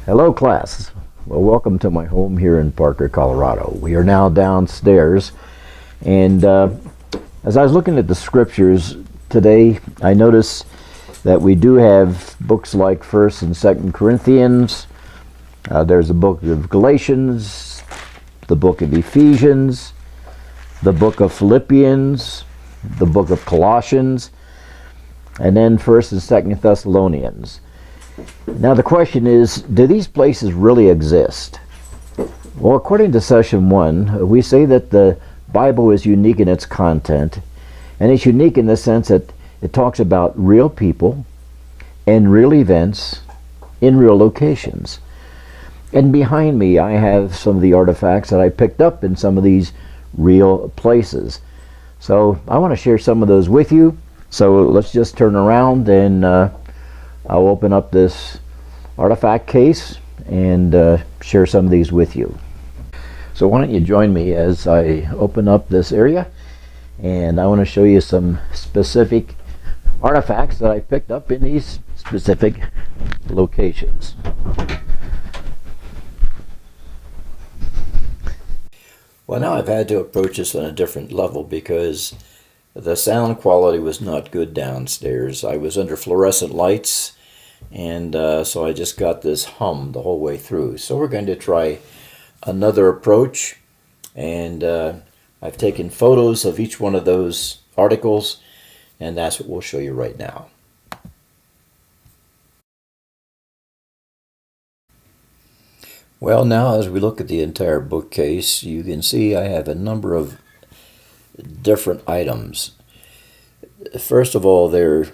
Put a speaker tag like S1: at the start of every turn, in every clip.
S1: Hello, class. Well, welcome to my home here in Parker, Colorado. We are now downstairs, and as I was looking at the scriptures today, I noticed that we do have books like 1st and 2nd Corinthians. There's a book of Galatians, the book of Ephesians, the book of Philippians, the book of Colossians, and then 1st and 2nd Thessalonians. Now the question is, do these places really exist? Well, according to session 1, we say that the Bible is unique in its content, and it's unique in the sense that it talks about real people and real events in real locations. And behind me I have some of the artifacts that I picked up in some of these real places. So I want to share some of those with you. So let's just turn around and I'll open up this artifact case and share some of these with you. So why don't you join me as I open up this area, and I want to show you some specific artifacts that I picked up in these specific locations. Well, now I've had to approach this on a different level because the sound quality was not good downstairs. I was under fluorescent lights, and so I just got this hum the whole way through. So we're going to try another approach, and I've taken photos of each one of those articles, and that's what we'll show you right now. Well, now as we look at the entire bookcase, you can see I have a number of different items. First of all, there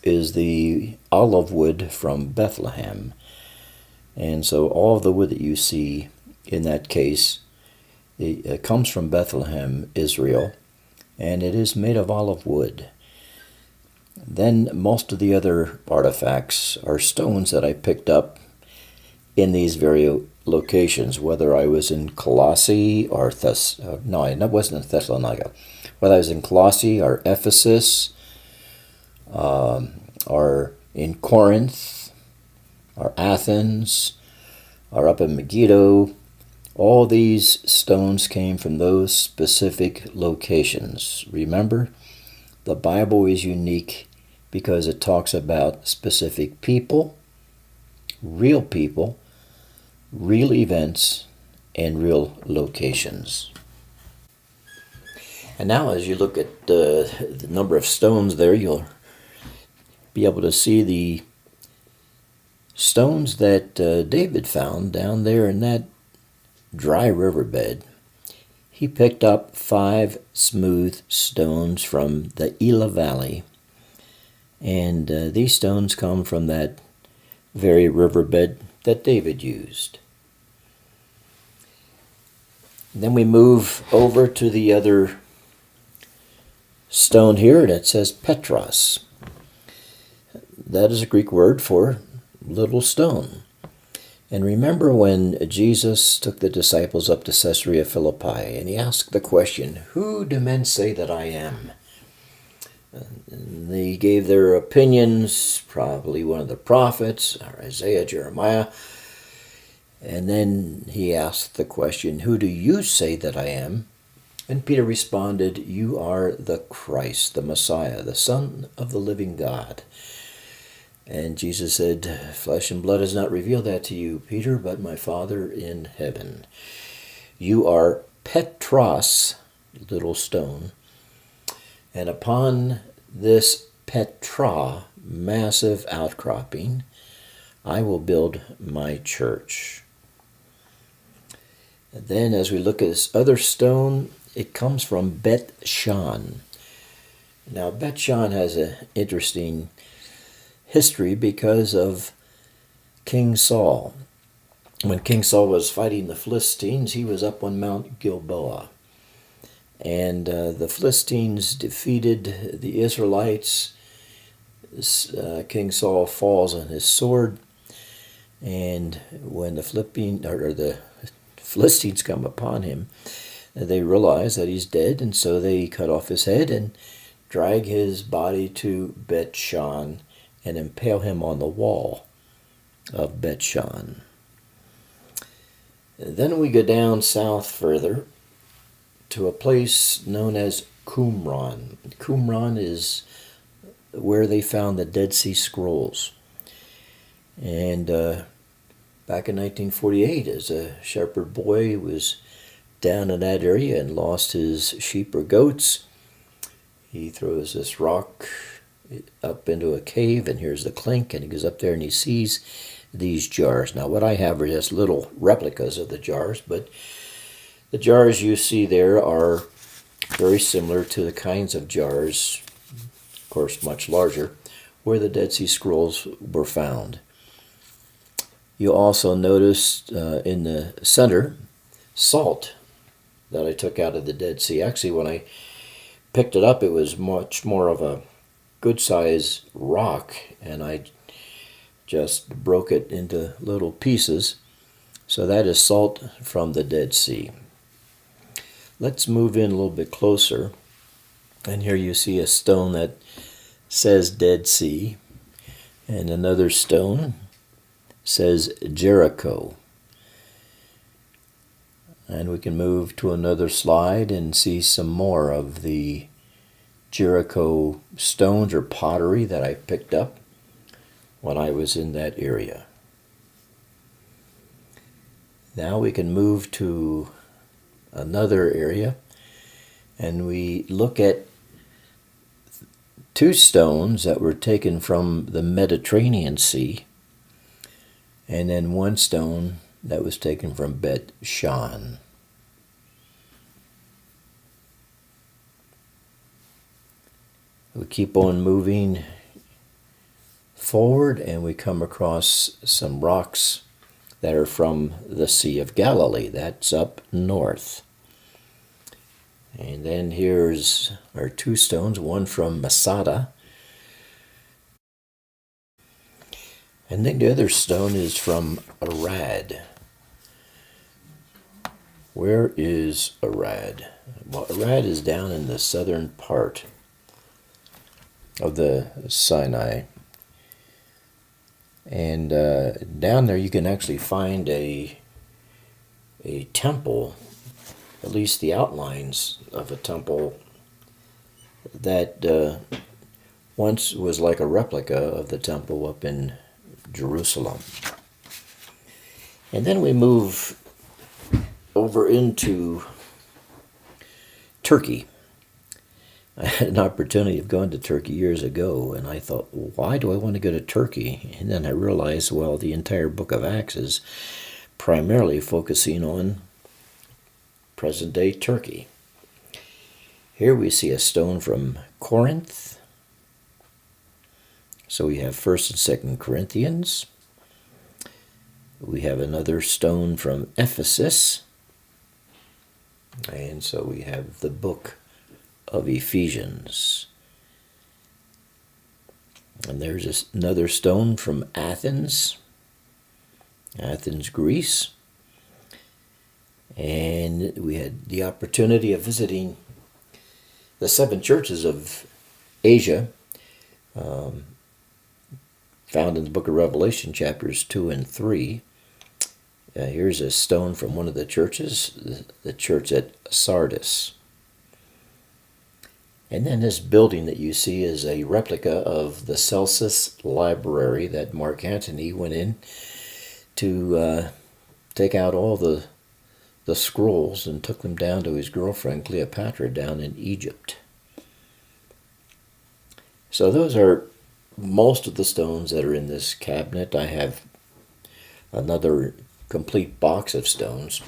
S1: is the olive wood from Bethlehem, and so all of the wood that you see in that case, it comes from Bethlehem, Israel, and it is made of olive wood. Then most of the other artifacts are stones that I picked up in these various locations, whether I was in Colossae or no, I wasn't in Thessalonica. Whether I was in Colossae or Ephesus, or in Corinth, or Athens, or up in Megiddo, all these stones came from those specific locations. Remember, the Bible is unique because it talks about specific people, real events, and real locations. And now as you look at the number of stones there, you'll be able to see the stones that David found down there in that dry riverbed. He picked up 5 smooth stones from the Elah Valley, and these stones come from that very riverbed that David used. Then we move over to the other stone here, and it says Petros. That is a Greek word for little stone. And remember when Jesus took the disciples up to Caesarea Philippi, and he asked the question, "Who do men say that I am?" And they gave their opinions, probably one of the prophets, or Isaiah, Jeremiah. And then he asked the question, "Who do you say that I am?" And Peter responded, "You are the Christ, the Messiah, the Son of the living God." And Jesus said, "Flesh and blood has not revealed that to you, Peter, but my Father in heaven. You are Petros, little stone, and upon this Petra, massive outcropping, I will build my church." And then as we look at this other stone, it comes from Bet Shan. Now Bet Shan has an interesting history because of King Saul. When King Saul was fighting the Philistines, he was up on Mount Gilboa. And the Philistines defeated the Israelites. King Saul falls on his sword, and when the Philistines come upon him, they realize that he's dead, and so they cut off his head and drag his body to Bet Shan and impale him on the wall. of Bet Shan. Then we go down south further to a place known as Qumran. Qumran is where they found the Dead Sea Scrolls. And back in 1948, as a shepherd boy, he was down in that area and lost his sheep or goats. He throws this rock up into a cave, and here's the clink, and he goes up there and he sees these jars. Now, what I have are just little replicas of the jars, but the jars you see there are very similar to the kinds of jars, of course much larger, where the Dead Sea Scrolls were found. You also notice in the center salt that I took out of the Dead Sea. Actually, when I picked it up, it was much more of a good size rock, and I just broke it into little pieces. So that is salt from the Dead Sea. Let's move in a little bit closer, and here you see a stone that says Dead Sea, and another stone says Jericho. And we can move to another slide and see some more of the Jericho stones or pottery that I picked up when I was in that area. Now we can move to another area, and we look at two stones that were taken from the Mediterranean Sea, and then one stone that was taken from Bet Shan. We keep on moving forward, and we come across some rocks that are from the Sea of Galilee. That's up north. And then here's our two stones, one from Masada, and then the other stone is from Arad. Where is Arad? Well, Arad is down in the southern part of the Sinai. And down there you can actually find a temple, at least the outlines of a temple that once was like a replica of the temple up in Jerusalem. And then we move over into Turkey. I had an opportunity of going to Turkey years ago, and I thought, why do I want to go to Turkey? And then I realized, well, the entire book of Acts is primarily focusing on present-day Turkey. Here we see a stone from Corinth. So we have 1st and 2nd Corinthians. We have another stone from Ephesus. And so we have the book of Ephesians. And there's another stone from Athens, Greece. And we had the opportunity of visiting the 7 churches of Asia, found in the book of Revelation, chapters 2 and 3. Here's a stone from one of the churches, the church at Sardis. And then this building that you see is a replica of the Celsus Library that Mark Antony went in to take out all the scrolls and took them down to his girlfriend Cleopatra down in Egypt. So those are most of the stones that are in this cabinet. I have another complete box of stones.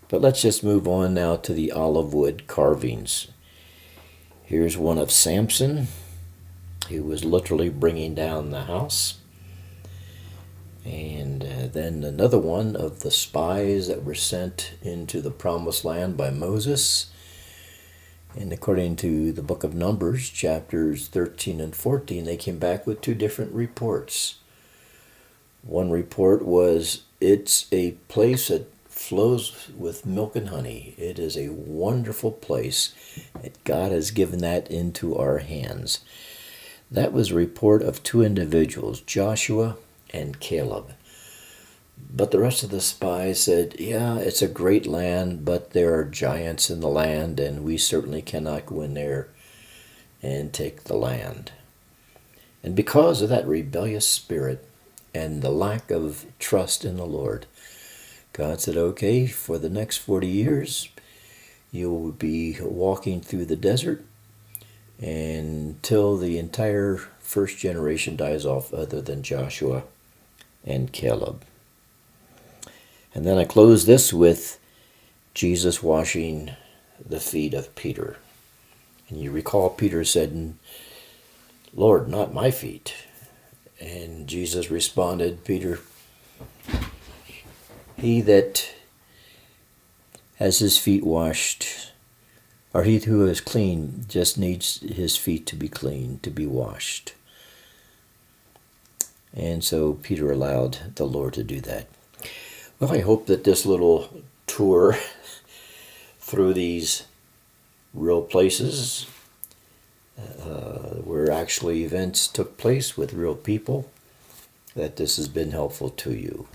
S1: But let's just move on now to the olive wood carvings. Here's one of Samson. He was literally bringing down the house. And then another one of the spies that were sent into the promised land by Moses. And according to the book of Numbers, chapters 13 and 14, they came back with 2 different reports. One report was, it's a place that flows with milk and honey. It is a wonderful place. God has given that into our hands. That was a report of 2 individuals, Joshua and Caleb. But the rest of the spies said, yeah, it's a great land, but there are giants in the land, and we certainly cannot go in there and take the land. And because of that rebellious spirit and the lack of trust in the Lord, God said, okay, for the next 40 years, you will be walking through the desert until the entire first generation dies off other than Joshua and Caleb. And then I close this with Jesus washing the feet of Peter. And you recall Peter said, Lord, not my feet. And Jesus responded, Peter, he that has his feet washed, or he who is clean, just needs his feet to be clean, to be washed. And so Peter allowed the Lord to do that. Well, I hope that this little tour through these real places where actually events took place with real people, that this has been helpful to you.